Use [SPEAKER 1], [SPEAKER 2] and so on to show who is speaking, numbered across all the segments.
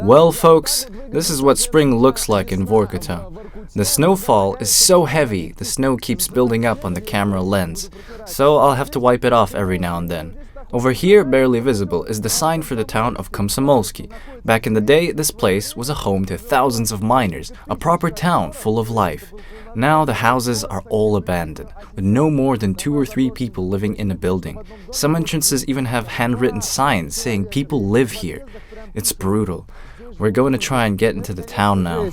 [SPEAKER 1] Well, folks, this is what spring looks like in Vorkuta. The snowfall is so heavy, the snow keeps building up on the camera lens, so I'll have to wipe it off every now and then. Over here, barely visible, is the sign for the town of Komsomolsky. Back in the day, this place was a home to thousands of miners, a proper town full of life. Now the houses are all abandoned, with no more than 2 or 3 people living in a building. Some entrances even have handwritten signs saying people live here. It's brutal. We're going to try and get into the town now.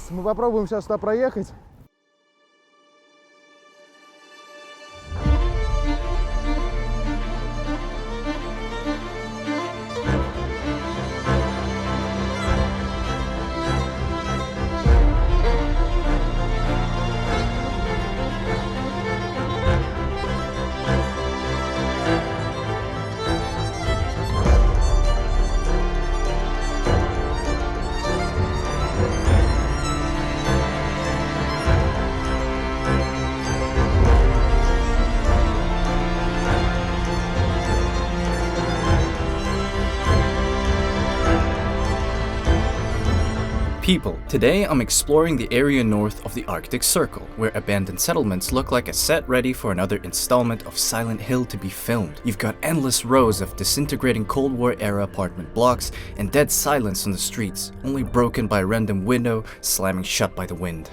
[SPEAKER 1] People, today I'm exploring the area north of the Arctic Circle, where abandoned settlements look like a set ready for another installment of Silent Hill to be filmed. You've got endless rows of disintegrating Cold War-era apartment blocks and dead silence on the streets, only broken by a random window slamming shut by the wind.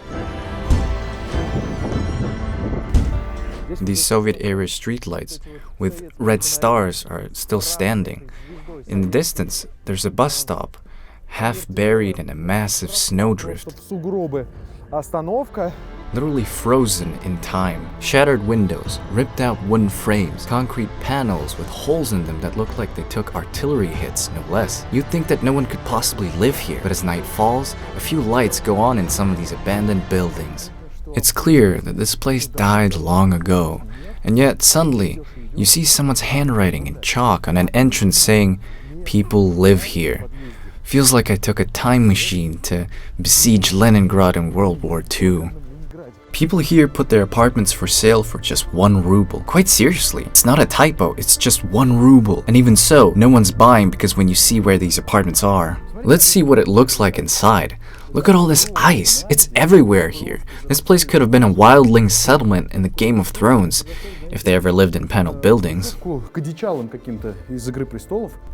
[SPEAKER 1] These Soviet-era streetlights with red stars are still standing. In the distance, there's a bus stop, half buried in a massive snowdrift. Literally frozen in time. Shattered windows, ripped out wooden frames, concrete panels with holes in them that look like they took artillery hits, no less. You'd think that no one could possibly live here, but as night falls, a few lights go on in some of these abandoned buildings. It's clear that this place died long ago, and yet suddenly you see someone's handwriting in chalk on an entrance saying, "People live here." Feels like I took a time machine to besiege Leningrad in World War II. People here put their apartments for sale for just 1 ruble. Quite seriously, it's not a typo, it's just 1 ruble. And even so, no one's buying because when you see where these apartments are. Let's see what it looks like inside. Look at all this ice, it's everywhere here. This place could have been a wildling settlement in the Game of Thrones, if they ever lived in paneled buildings.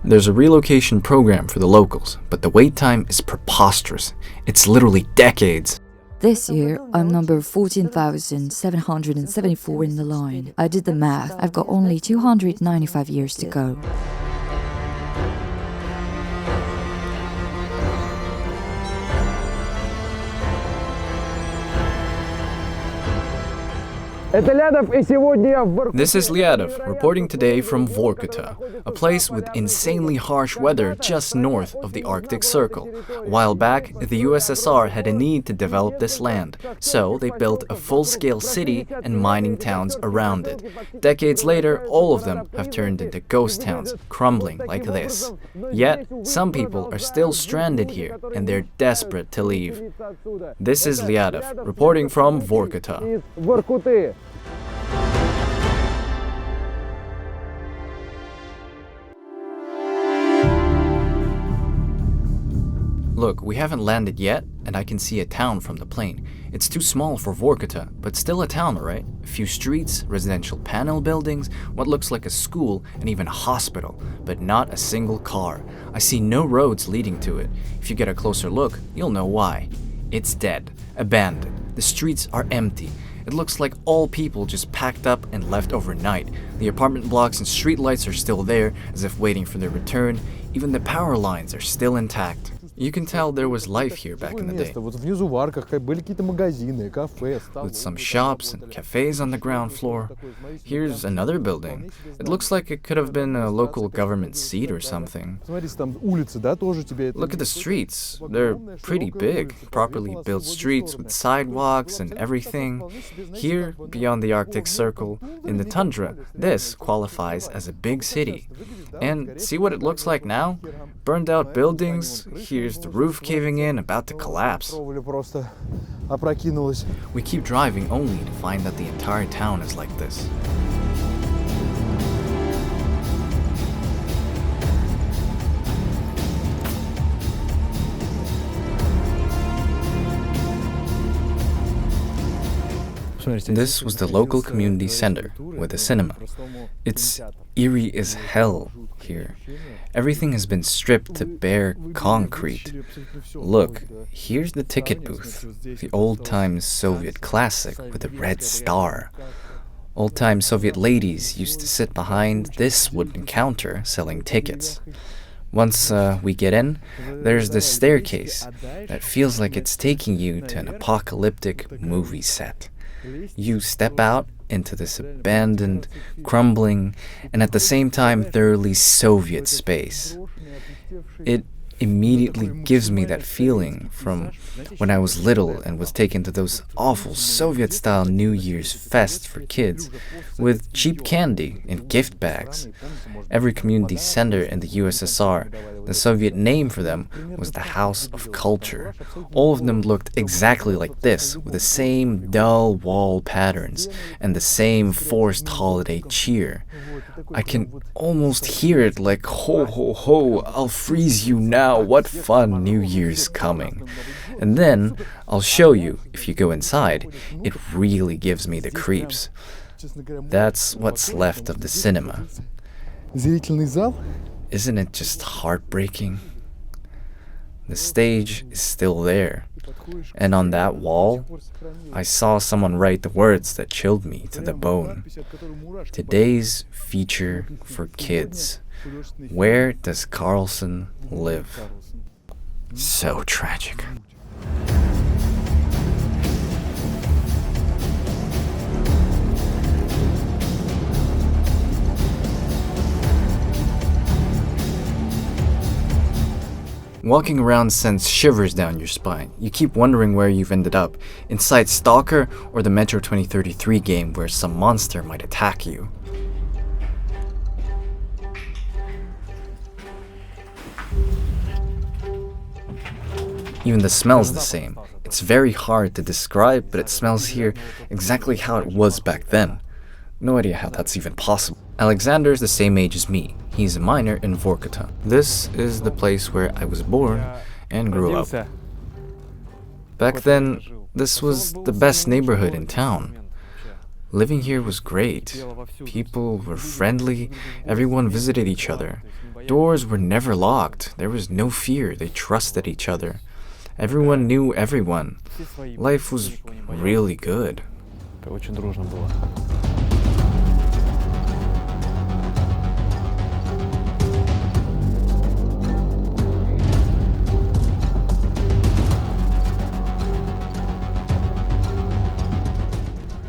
[SPEAKER 1] There's a relocation program for the locals, but the wait time is preposterous. It's literally decades.
[SPEAKER 2] This year, I'm number 14,774 in the line. I did the math. I've got only 295 years to go.
[SPEAKER 1] This is Lyadov, reporting today from Vorkuta, a place with insanely harsh weather just north of the Arctic Circle. A while back, the USSR had a need to develop this land, so they built a full-scale city and mining towns around it. Decades later, all of them have turned into ghost towns, crumbling like this. Yet, some people are still stranded here, and they're desperate to leave. This is Lyadov, reporting from Vorkuta. Look, we haven't landed yet, and I can see a town from the plane. It's too small for Vorkuta, but still a town, right? A few streets, residential panel buildings, what looks like a school, and even a hospital, but not a single car. I see no roads leading to it. If you get a closer look, you'll know why. It's dead, abandoned. The streets are empty. It looks like all people just packed up and left overnight. The apartment blocks and streetlights are still there, as if waiting for their return. Even the power lines are still intact. You can tell there was life here back in the day, with some shops and cafes on the ground floor. Here's another building. It looks like it could have been a local government seat or something. Look at the streets. They're pretty big, properly built streets with sidewalks and everything. Here, beyond the Arctic Circle, in the tundra, this qualifies as a big city. And see what it looks like now? Burned out buildings. Here's the roof caving in, about to collapse. We keep driving only to find that the entire town is like this. This was the local community center with a cinema. It's eerie as hell here. Everything has been stripped to bare concrete. Look, here's the ticket booth, the old-time Soviet classic with a red star. Old-time Soviet ladies used to sit behind this wooden counter selling tickets. Once we get in, there's this staircase that feels like it's taking you to an apocalyptic movie set. You step out into this abandoned, crumbling, and at the same time thoroughly Soviet space. It immediately gives me that feeling from when I was little and was taken to those awful Soviet-style New Year's fests for kids with cheap candy and gift bags. Every community center in the USSR, the Soviet name for them was the House of Culture. All of them looked exactly like this, with the same dull wall patterns and the same forced holiday cheer. I can almost hear it like, ho ho ho, I'll freeze you now, what fun, New Year's coming. And then, I'll show you, if you go inside, it really gives me the creeps. That's what's left of the cinema. Isn't it just heartbreaking? The stage is still there, and on that wall, I saw someone write the words that chilled me to the bone. Today's feature for kids. Where does Carlson live? So tragic. Walking around sends shivers down your spine. You keep wondering where you've ended up, inside Stalker or the Metro 2033 game where some monster might attack you. Even the smell's the same. It's very hard to describe, but it smells here exactly how it was back then. No idea how that's even possible. Alexander's the same age as me. He's a minor in Vorkuta. This is the place where I was born and grew up. Back then, this was the best neighborhood in town. Living here was great. People were friendly, everyone visited each other. Doors were never locked, there was no fear, they trusted each other. Everyone knew everyone. Life was really good.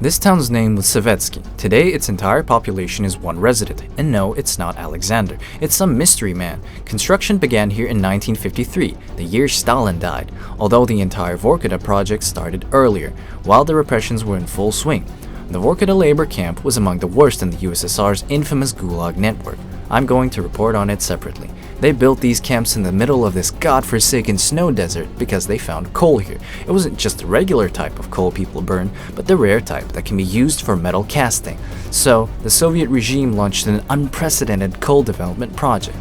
[SPEAKER 1] This town's name was Savetsky. Today, its entire population is one resident. And no, it's not Alexander. It's some mystery man. Construction began here in 1953, the year Stalin died, although the entire Vorkuta project started earlier, while the repressions were in full swing. The Vorkuta labor camp was among the worst in the USSR's infamous Gulag network. I'm going to report on it separately. They built these camps in the middle of this godforsaken snow desert because they found coal here. It wasn't just the regular type of coal people burn, but the rare type that can be used for metal casting. So, the Soviet regime launched an unprecedented coal development project.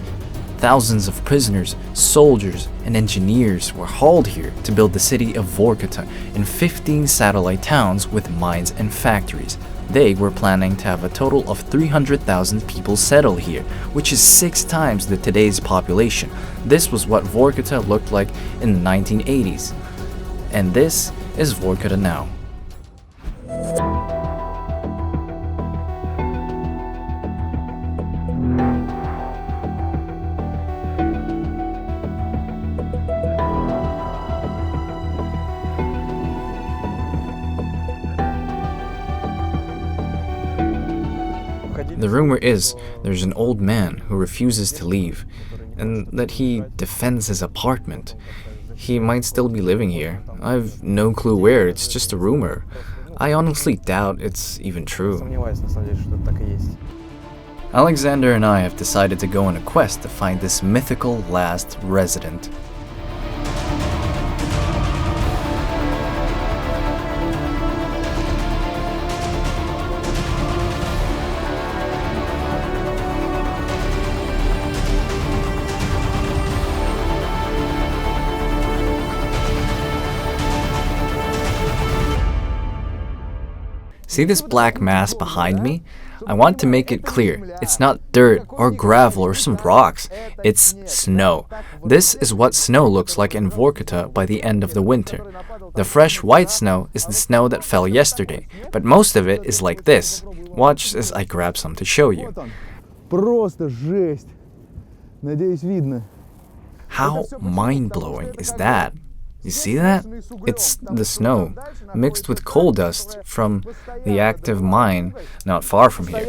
[SPEAKER 1] Thousands of prisoners, soldiers, and engineers were hauled here to build the city of Vorkuta in 15 satellite towns with mines and factories. They were planning to have a total of 300,000 people settle here, which is 6 times today's population. This was what Vorkuta looked like in the 1980s. And this is Vorkuta now. The rumor is there's an old man who refuses to leave, and that he defends his apartment. He might still be living here. I've no clue where, it's just a rumor. I honestly doubt it's even true. Alexander and I have decided to go on a quest to find this mythical last resident. See this black mass behind me? I want to make it clear, it's not dirt or gravel or some rocks, it's snow. This is what snow looks like in Vorkuta by the end of the winter. The fresh white snow is the snow that fell yesterday, but most of it is like this. Watch as I grab some to show you.
[SPEAKER 3] Просто жесть. Надеюсь, видно.
[SPEAKER 1] How mind-blowing is that? You see that? It's the snow, mixed with coal dust from the active mine not far from here.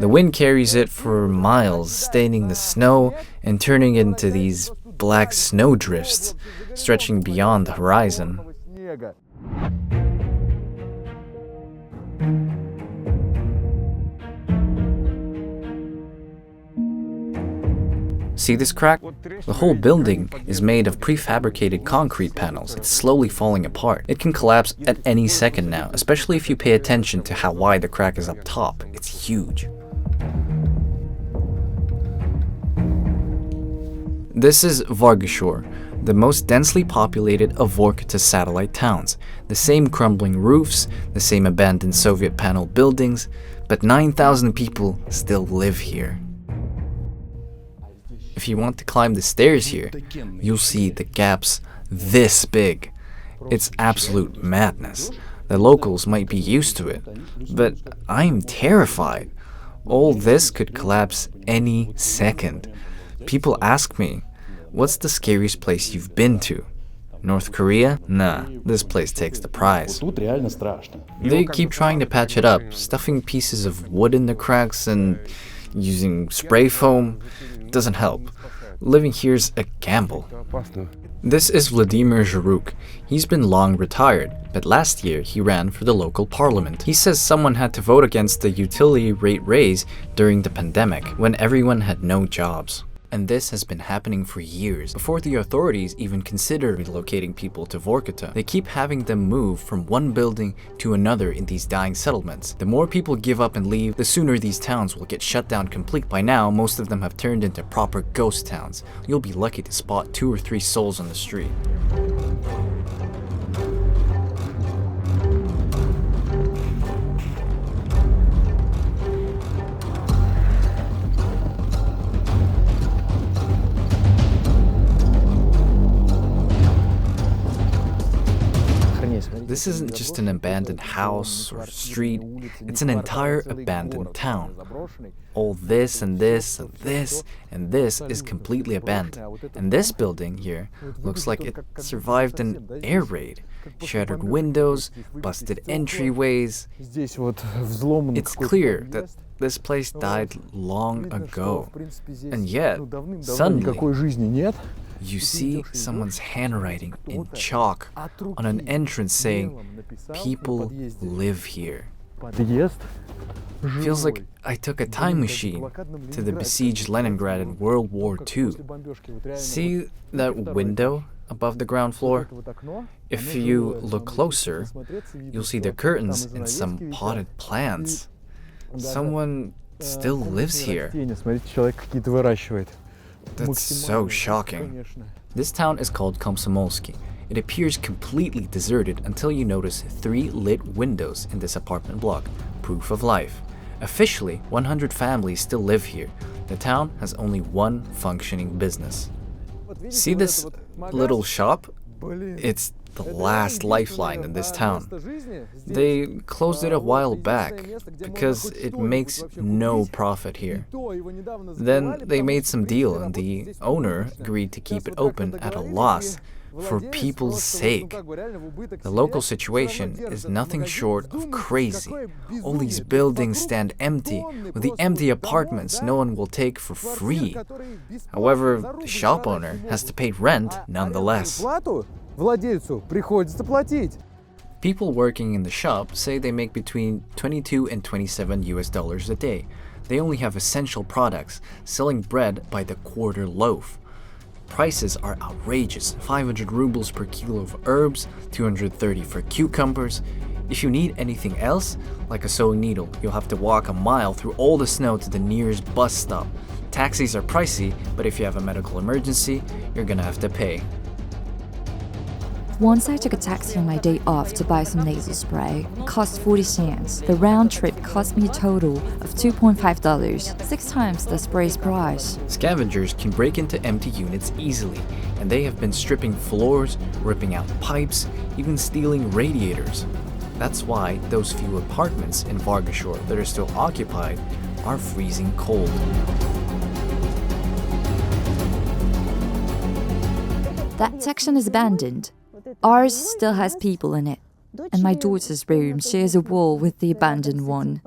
[SPEAKER 1] The wind carries it for miles, staining the snow and turning it into these black snow drifts, stretching beyond the horizon. See this crack? The whole building is made of prefabricated concrete panels. It's slowly falling apart. It can collapse at any second now, especially if you pay attention to how wide the crack is up top. It's huge. This is Vargashore, the most densely populated of Vorkuta's satellite towns. The same crumbling roofs, the same abandoned Soviet panel buildings, but 9,000 people still live here. If you want to climb the stairs here, you'll see the gaps this big. It's absolute madness. The locals might be used to it, but I'm terrified. All this could collapse any second. People ask me, what's the scariest place you've been to? North Korea? Nah, this place takes the prize. They keep trying to patch it up, stuffing pieces of wood in the cracks and using spray foam. Doesn't help. Living here's a gamble. This is Vladimir Zhuruk. He's been long retired, but last year he ran for the local parliament. He says someone had to vote against the utility rate raise during the pandemic, when everyone had no jobs. And this has been happening for years, before the authorities even consider relocating people to Vorkuta. They keep having them move from one building to another in these dying settlements. The more people give up and leave, the sooner these towns will get shut down complete. By now, most of them have turned into proper ghost towns. You'll be lucky to spot 2 or 3 souls on the street. This isn't just an abandoned house or street, it's an entire abandoned town. All this and this and this and this is completely abandoned. And this building here looks like it survived an air raid. Shattered windows, busted entryways. It's clear that this place died long ago. And yet, suddenly, you see someone's handwriting in chalk on an entrance saying, "People live here." Feels like I took a time machine to the besieged Leningrad in World War II. See that window above the ground floor? If you look closer, you'll see the curtains and some potted plants. Someone still lives here. That's so shocking. This town is called Komsomolsky. It appears completely deserted until you notice 3 lit windows in this apartment block. Proof of life. Officially, 100 families still live here. The town has only one functioning business. See this little shop? It's the last lifeline in this town. They closed it a while back because it makes no profit here. Then they made some deal and the owner agreed to keep it open at a loss for people's sake. The local situation is nothing short of crazy. All these buildings stand empty, with the empty apartments no one will take for free. However, the shop owner has to pay rent nonetheless. People working in the shop say they make between $22 and $27 a day. They only have essential products, selling bread by the quarter loaf. Prices are outrageous, 500 rubles per kilo of herbs, 230 for cucumbers. If you need anything else, like a sewing needle, you'll have to walk a mile through all the snow to the nearest bus stop. Taxis are pricey, but if you have a medical emergency, you're gonna have to pay.
[SPEAKER 2] Once I took a taxi on my day off to buy some nasal spray. It cost 40 cents. The round trip cost me a total of $2.5, 6 times the spray's price.
[SPEAKER 1] Scavengers can break into empty units easily, and they have been stripping floors, ripping out pipes, even stealing radiators. That's why those few apartments in Vargashore that are still occupied are freezing cold.
[SPEAKER 2] That section is abandoned. Ours still has people in it. And my daughter's room shares a wall with the abandoned one.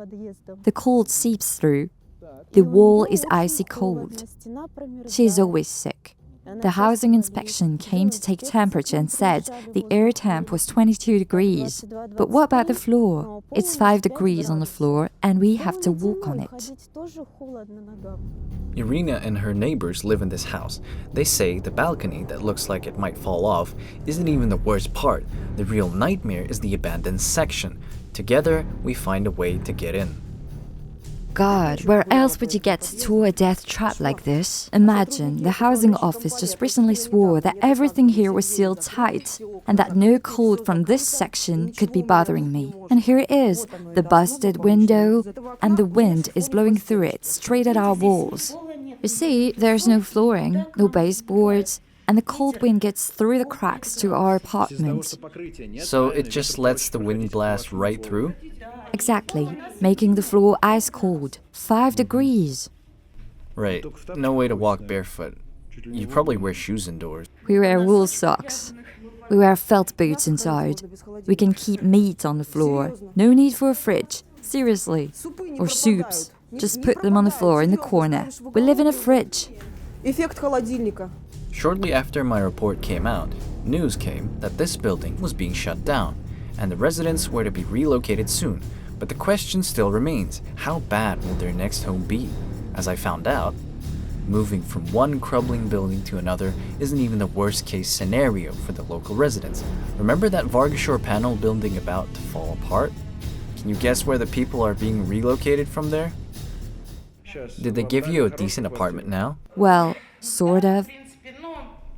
[SPEAKER 2] The cold seeps through. The wall is icy cold. She is always sick. The housing inspection came to take temperature and said the air temp was 22 degrees. But what about the floor? It's 5 degrees on the floor and we have to walk on it.
[SPEAKER 1] Irina and her neighbors live in this house. They say the balcony that looks like it might fall off isn't even the worst part. The real nightmare is the abandoned section. Together, we find a way to get in.
[SPEAKER 2] God, where else would you get to a death trap like this? Imagine, the housing office just recently swore that everything here was sealed tight and that no cold from this section could be bothering me. And here it is, the busted window, and the wind is blowing through it straight at our walls. You see, there's no flooring, no baseboards, and the cold wind gets through the cracks to our apartment.
[SPEAKER 1] So it just lets the wind blast right through?
[SPEAKER 2] Exactly, making the floor ice cold, 5 degrees.
[SPEAKER 1] Right, no way to walk barefoot. You probably wear shoes indoors.
[SPEAKER 2] We wear wool socks. We wear felt boots inside. We can keep meat on the floor. No need for a fridge. Seriously. Or soups. Just put them on the floor in the corner. We live in a fridge.
[SPEAKER 1] Shortly after my report came out, news came that this building was being shut down, and the residents were to be relocated soon. But the question still remains, how bad will their next home be? As I found out, moving from one crumbling building to another isn't even the worst case scenario for the local residents. Remember that Vargashore panel building about to fall apart? Can you guess where the people are being relocated from there? Did they give you a decent apartment now?
[SPEAKER 2] Well, sort of.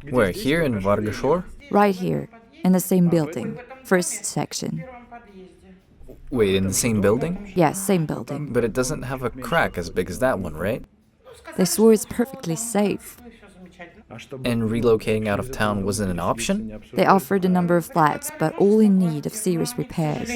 [SPEAKER 1] Where, here in Vargashore?
[SPEAKER 2] Right here, in the same building. First section.
[SPEAKER 1] Wait, in the same building?
[SPEAKER 2] Yes, same building.
[SPEAKER 1] But it doesn't have a crack as big as that one, right?
[SPEAKER 2] They swore it's perfectly safe.
[SPEAKER 1] And relocating out of town wasn't an option?
[SPEAKER 2] They offered a number of flats, but all in need of serious repairs.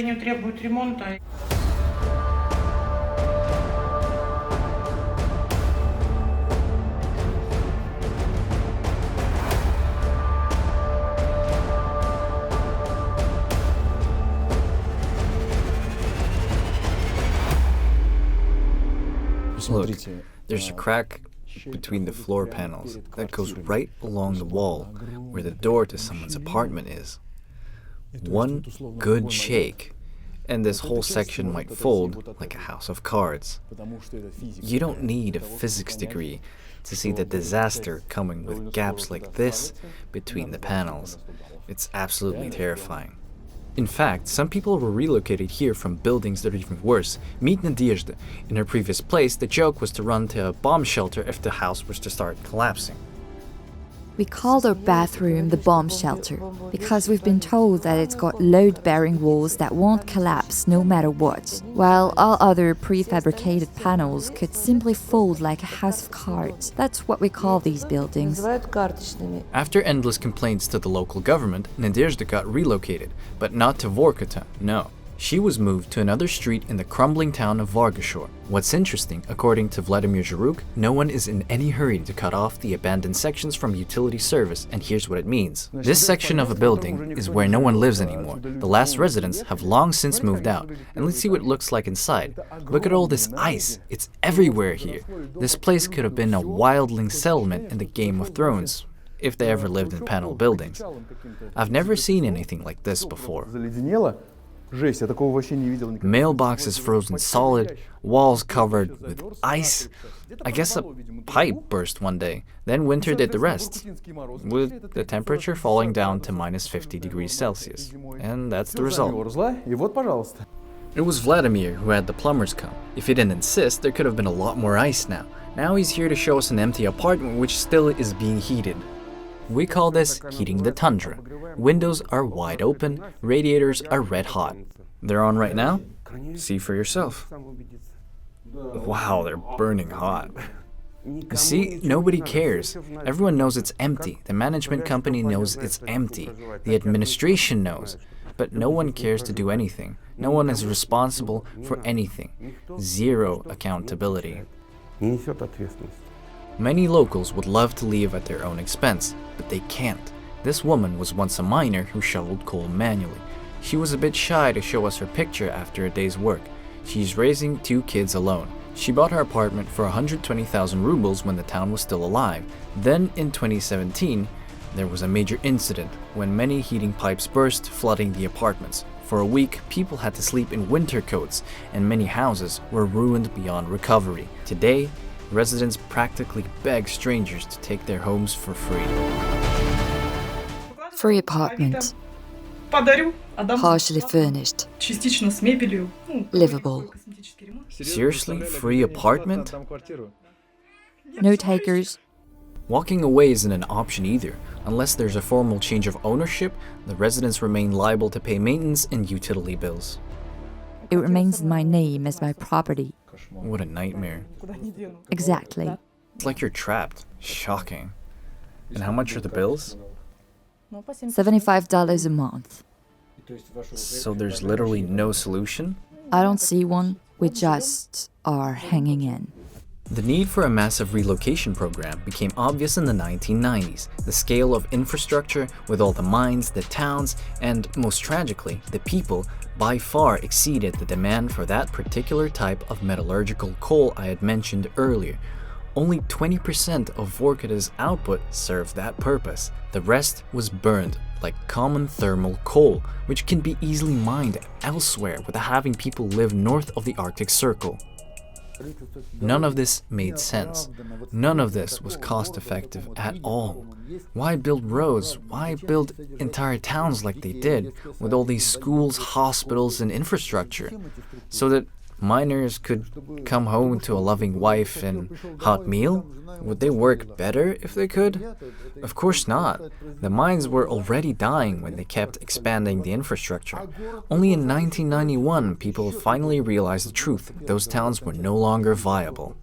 [SPEAKER 1] Look, there's a crack between the floor panels that goes right along the wall where the door to someone's apartment is. One good shake, and this whole section might fold like a house of cards. You don't need a physics degree to see the disaster coming with gaps like this between the panels. It's absolutely terrifying. In fact, some people were relocated here from buildings that are even worse. Meet Nadezhda. In her previous place, the joke was to run to a bomb shelter if the house was to start collapsing.
[SPEAKER 2] We called our bathroom the bomb shelter because we've been told that it's got load-bearing walls that won't collapse no matter what, while all other prefabricated panels could simply fold like a house of cards. That's what we call these buildings.
[SPEAKER 1] After endless complaints to the local government, Nadezhda got relocated, but not to Vorkuta, no. She was moved to another street in the crumbling town of Vargashore. What's interesting, according to Vladimir Zhuruk, no one is in any hurry to cut off the abandoned sections from utility service, and here's what it means. This section of a building is where no one lives anymore. The last residents have long since moved out, and let's see what it looks like inside. Look at all this ice, it's everywhere here. This place could have been a wildling settlement in the Game of Thrones, if they ever lived in panel buildings. I've never seen anything like this before. Mailboxes frozen solid, walls covered with ice. I guess a pipe burst one day, then winter did the rest, with the temperature falling down to minus 50 degrees Celsius. And that's the result. It was Vladimir who had the plumbers come. If he didn't insist, there could have been a lot more ice now. Now he's here to show us an empty apartment which still is being heated. We call this heating the tundra. Windows are wide open, radiators are red hot. They're on right now? See for yourself. Wow, they're burning hot. You see, nobody cares. Everyone knows it's empty. The management company knows it's empty. The administration knows. But no one cares to do anything. No one is responsible for anything. Zero accountability. Many locals would love to leave at their own expense, but they can't. This woman was once a miner who shoveled coal manually. She was a bit shy to show us her picture after a day's work. She's raising 2 kids alone. She bought her apartment for 120,000 rubles when the town was still alive. Then, in 2017, there was a major incident when many heating pipes burst, flooding the apartments. For a week, people had to sleep in winter coats, and many houses were ruined beyond recovery. Today, residents practically beg strangers to take their homes for free.
[SPEAKER 2] Free apartment. Partially furnished. Livable.
[SPEAKER 1] Seriously? Free apartment?
[SPEAKER 2] No takers.
[SPEAKER 1] Walking away isn't an option either. Unless there's a formal change of ownership, the residents remain liable to pay maintenance and utility bills.
[SPEAKER 2] It remains in my name as my property.
[SPEAKER 1] What a nightmare.
[SPEAKER 2] Exactly.
[SPEAKER 1] It's like you're trapped. Shocking. And how much are the bills?
[SPEAKER 2] $75 a month.
[SPEAKER 1] So there's literally no solution?
[SPEAKER 2] I don't see one. We just are hanging in.
[SPEAKER 1] The need for a massive relocation program became obvious in the 1990s. The scale of infrastructure, with all the mines, the towns, and most tragically, the people, by far exceeded the demand for that particular type of metallurgical coal I had mentioned earlier. Only 20% of Vorkuta's output served that purpose. The rest was burned, like common thermal coal, which can be easily mined elsewhere without having people live north of the Arctic Circle. None of this made sense. None of this was cost-effective at all. Why build roads? Why build entire towns like they did, with all these schools, hospitals, and infrastructure? So that miners could come home to a loving wife and hot meal? Would they work better if they could? Of course not. The mines were already dying when they kept expanding the infrastructure. Only in 1991, people finally realized the truth. Those towns were no longer viable.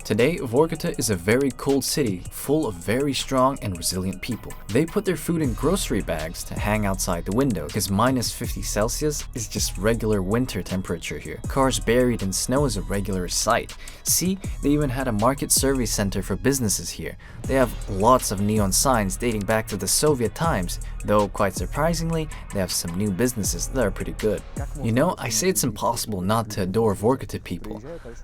[SPEAKER 1] Today, Vorkuta is a very cold city, full of very strong and resilient people. They put their food in grocery bags to hang outside the window, because minus 50 Celsius is just regular winter temperature here. Cars buried in snow is a regular sight. See, they even had a market service center for businesses here. They have lots of neon signs dating back to the Soviet times, though quite surprisingly, they have some new businesses that are pretty good. You know, I say it's impossible not to adore Vorkuta people.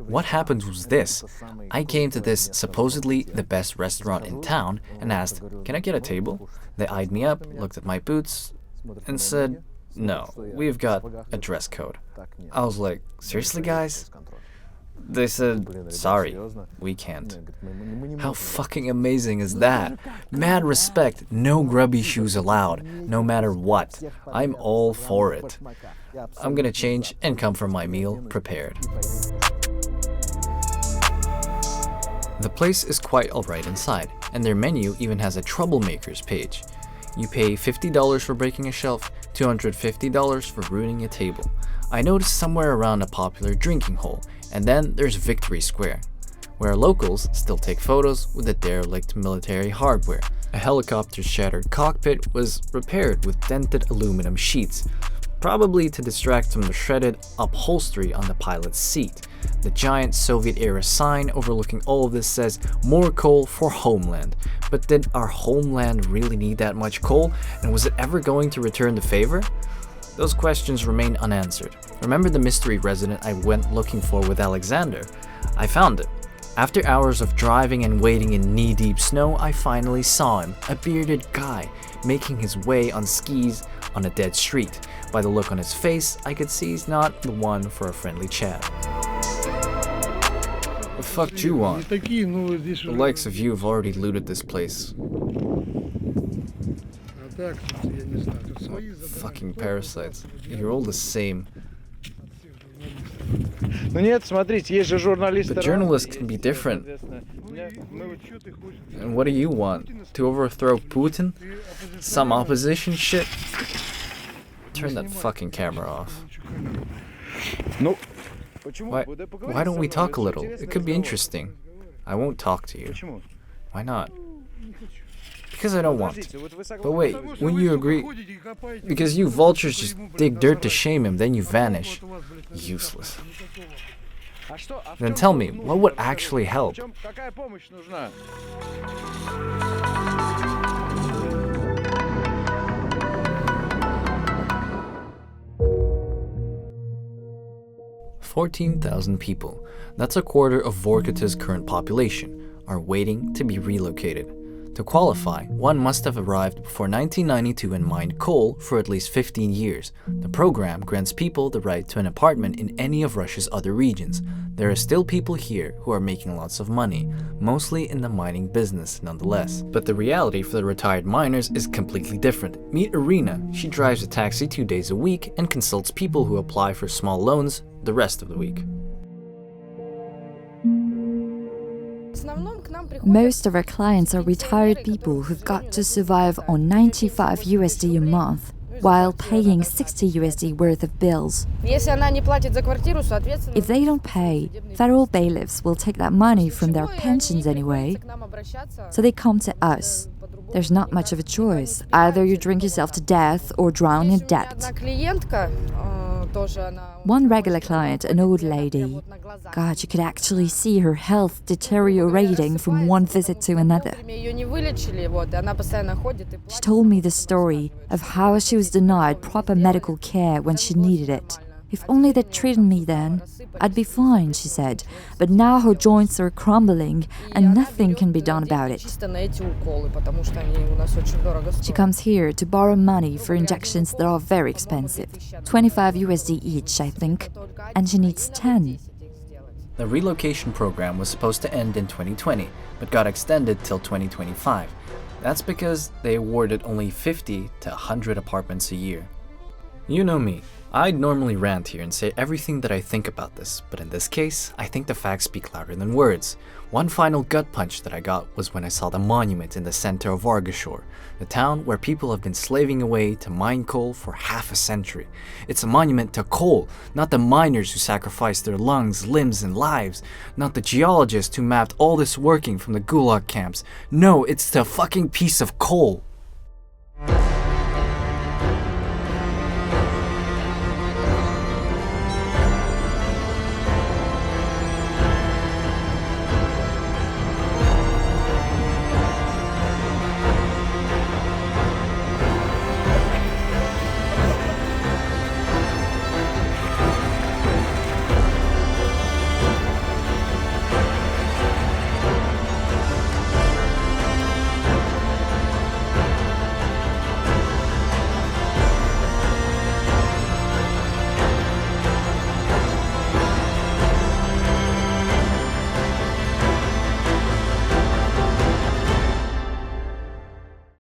[SPEAKER 1] What happened was this. I came to this supposedly the best restaurant in town and asked, "Can I get a table?" They eyed me up, looked at my boots, and said, "No, we've got a dress code." I was like, "Seriously, guys?" They said, "Sorry, we can't." How fucking amazing is that? Mad respect, no grubby shoes allowed, no matter what. I'm all for it. I'm gonna change and come for my meal prepared. The place is quite alright inside, and their menu even has a troublemakers page. You pay $50 for breaking a shelf, $250 for ruining a table. I noticed somewhere around a popular drinking hole, and then there's Victory Square, where locals still take photos with the derelict military hardware. A helicopter's shattered cockpit was repaired with dented aluminum sheets, probably to distract from the shredded upholstery on the pilot's seat. The giant Soviet-era sign overlooking all of this says, "More coal for homeland." But did our homeland really need that much coal? And was it ever going to return the favor? Those questions remain unanswered. Remember the mystery resident I went looking for with Alexander? I found it. After hours of driving and waiting in knee-deep snow, I finally saw him, a bearded guy, making his way on skis on a dead street. By the look on his face, I could see he's not the one for a friendly chat. The fuck do you want? The likes of you have already looted this place. Fucking parasites. You're all the same. But journalists can be different. And what do you want? To overthrow Putin? Some opposition shit? Turn that fucking camera off. Why don't we talk a little? It could be interesting. I won't talk to you. Why not? Because I don't want to. But wait, when you agree... Because you vultures just dig dirt to shame him, then you vanish. Useless. Then tell me, what would actually help? $14,000 people, that's a quarter of Vorkuta's current population, are waiting to be relocated. To qualify, one must have arrived before 1992 and mined coal for at least 15 years. The program grants people the right to an apartment in any of Russia's other regions. There are still people here who are making lots of money, mostly in the mining business nonetheless. But the reality for the retired miners is completely different. Meet Irina. She drives a taxi 2 days a week and consults people who apply for small loans the rest of the week.
[SPEAKER 2] Most of our clients are retired people who've got to survive on 95 USD a month while paying 60 USD worth of bills. If they don't pay, federal bailiffs will take that money from their pensions anyway. So they come to us. There's not much of a choice. Either you drink yourself to death or drown in debt. One regular client, an old lady, God, you could actually see her health deteriorating from one visit to another. She told me the story of how she was denied proper medical care when she needed it. If only they'd treated me then, I'd be fine, she said. But now her joints are crumbling and nothing can be done about it. She comes here to borrow money for injections that are very expensive. 25 USD each, I think. And she needs 10.
[SPEAKER 1] The relocation program was supposed to end in 2020, but got extended till 2025. That's because they awarded only 50 to 100 apartments a year. You know me. I'd normally rant here and say everything that I think about this, but in this case, I think the facts speak louder than words. One final gut punch that I got was when I saw the monument in the center of Vorkuta, the town where people have been slaving away to mine coal for half a century. It's a monument to coal, not the miners who sacrificed their lungs, limbs, and lives, not the geologists who mapped all this working from the gulag camps. No, it's the fucking piece of coal.